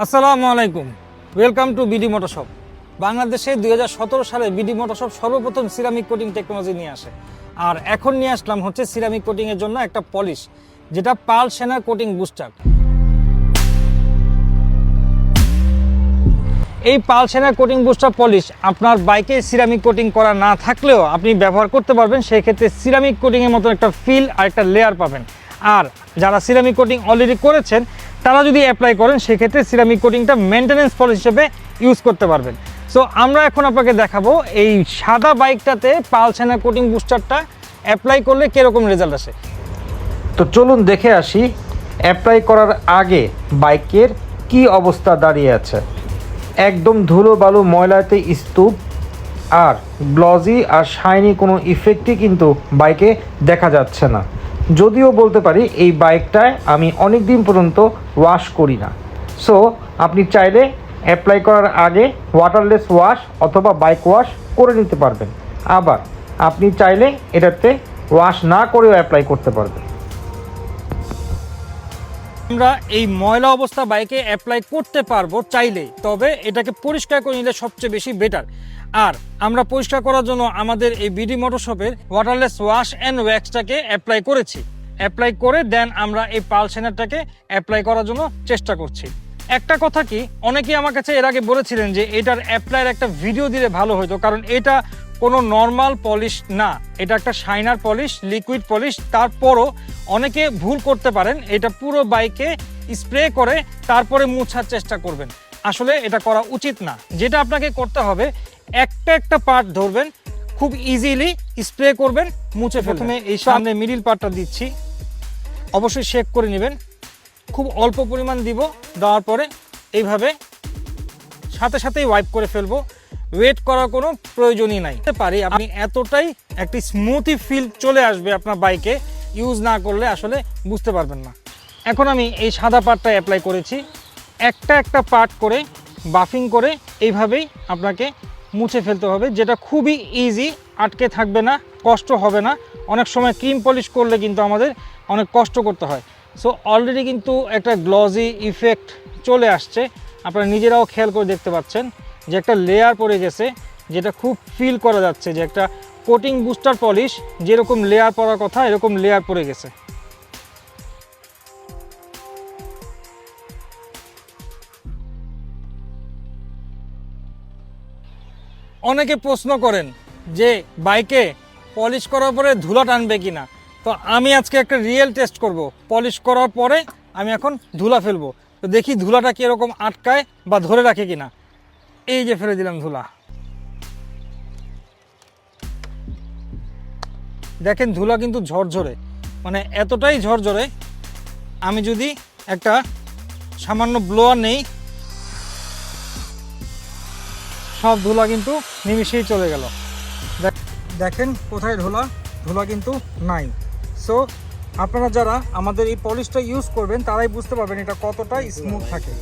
আসসালামু আলাইকুম, welcome to BD মোটরশপ। বাংলাদেশে 2017 সালে বিডি মোটরশপ সর্বপ্রথম সিরামিক কোটিং টেকনোলজি নিয়ে আসে। আর এখন নিয়ে আসলাম হচ্ছে সিরামিক কোটিংয়ের জন্য একটা পলিশ, যেটা পাল সেনার কোটিং বুস্টার। এই পাল সেনার কোটিং বুস্টার পলিশ আপনার বাইকে সিরামিক কোটিং করা না থাকলেও আপনি ব্যবহার করতে পারবেন। সেই ক্ষেত্রে সিরামিক কোটিংয়ের মতো একটা ফিল আর একটা লেয়ার পাবেন। আর যারা সিরামিক কোটিং অলরেডি করেছেন তারা যদি অ্যাপ্লাই করেন সেক্ষেত্রে সিরামিক কোটিংটা মেনটেন্যান্স পলিশ হিসেবে ইউজ করতে পারবেন। সো আমরা এখন আপনাকে দেখাবো এই সাদা বাইকটাতে পাল সেনা কোটিং বুস্টারটা অ্যাপ্লাই করলে কীরকম রেজাল্ট আসে। তো চলুন দেখে আসি অ্যাপ্লাই করার আগে বাইকের কি অবস্থা দাঁড়িয়ে আছে। একদম ধুলো বালু ময়লাতে স্তূপ, আর গ্লজি আর শাইনি কোনো ইফেক্টই কিন্তু বাইকে দেখা যাচ্ছে না। যদিও বলতে পারি এই বাইকটায় আমি অনেক দিন পর্যন্ত ওয়াশ করি না। সো আপনি চাইলে অ্যাপ্লাই করার আগে ওয়াটারলেস ওয়াশ অথবা বাইক ওয়াশ করে নিতে পারবেন। আবার আপনি চাইলে এটাতে ওয়াশ না করেও অ্যাপ্লাই করতে পারবেন। আমরা এই ময়লা অবস্থা বাইকে অ্যাপ্লাই করতে পারবো চাইলে, তবে এটাকে পরিষ্কার করে নিলে সবচেয়ে বেশি বেটার। আর আমরা পরিষ্কার করার জন্য আমাদের এই বিডি মোটরশপের ওয়াটারলেস ওয়াশ অ্যান্ড ওয়্যাক্সটাকে অ্যাপ্লাই করেছি। অ্যাপ্লাই করে দেন আমরা এই পাল সেনারটাকে অ্যাপ্লাই করার জন্য চেষ্টা করছি। একটা কথা কি, অনেকেই আমার কাছে এর আগে বলেছিলেন যে এটার অ্যাপ্লাইয়ের একটা ভিডিও দিলে ভালো হতো, কারণ এটা কোনো নর্মাল পলিশ না, এটা একটা শাইনার পলিশ, লিকুইড পলিশ। তারপরও অনেকে ভুল করতে পারেন, এটা পুরো বাইকে স্প্রে করে তারপরে মুছার চেষ্টা করবেন। আসলে এটা করা উচিত না। যেটা আপনাকে করতে হবে, একটা একটা পার্ট ধরবেন, খুব ইজিলি স্প্রে করবেন, মুছে ফেলবেন। প্রথমে এই সামনে মিডিল পার্টটা দিচ্ছি, অবশ্যই শেক করে নেবেন। খুব অল্প পরিমাণ দিব, দেওয়ার পরে এইভাবে সাথে সাথেই ওয়াইপ করে ফেলবো। ওয়েট করার কোনো প্রয়োজনই নাই। পারি আপনি এতটাই একটি স্মুথি ফিল চলে আসবে আপনার বাইকে, ইউজ না করলে আসলে বুঝতে পারবেন না। এখন আমি এই সাদা পার্টটা অ্যাপ্লাই করেছি, একটা একটা পার্ট করে বাফিং করে এইভাবেই আপনাকে মুছে ফেলতে হবে, যেটা খুবই ইজি, আটকে থাকবে না, কষ্ট হবে না। অনেক সময় ক্রিম পলিশ করলে কিন্তু আমাদের অনেক কষ্ট করতে হয়। সো অলরেডি কিন্তু একটা গ্লজি ইফেক্ট চলে আসছে, আপনারা নিজেরাও খেয়াল করে দেখতে পাচ্ছেন যে একটা লেয়ার পড়ে গেছে, যেটা খুব ফিল করা যাচ্ছে যে একটা কোটিং বুস্টার পলিশ যেরকম লেয়ার পড়ার কথা এরকম লেয়ার পড়ে গেছে। অনেকে প্রশ্ন করেন যে বাইকে পলিশ করার পরে ধুলা টানবে কিনা। তো আমি আজকে একটা রিয়েল টেস্ট করব। পলিশ করার পরে আমি এখন ধুলা ফেলবো, তো দেখি ধুলাটা কীরকম আটকায় বা ধরে রাখে কিনা। এই যে ফেলে দিলাম ধুলা, দেখেন ধুলা কিন্তু ঝরঝরে, মানে এতটাই ঝরঝরে। আমি যদি একটা সামান্য ব্লোয়ার নেই, সব ধুলা কিন্তু নিমিশেই চলে গেল। দেখেন কোথায় ধুলা, ধুলা কিন্তু নাই। সো আপনারা যারা আমাদের এই পলিশটা ইউজ করবেন তারাই বুঝতে পারবেন এটা কতটা স্মুথ থাকে।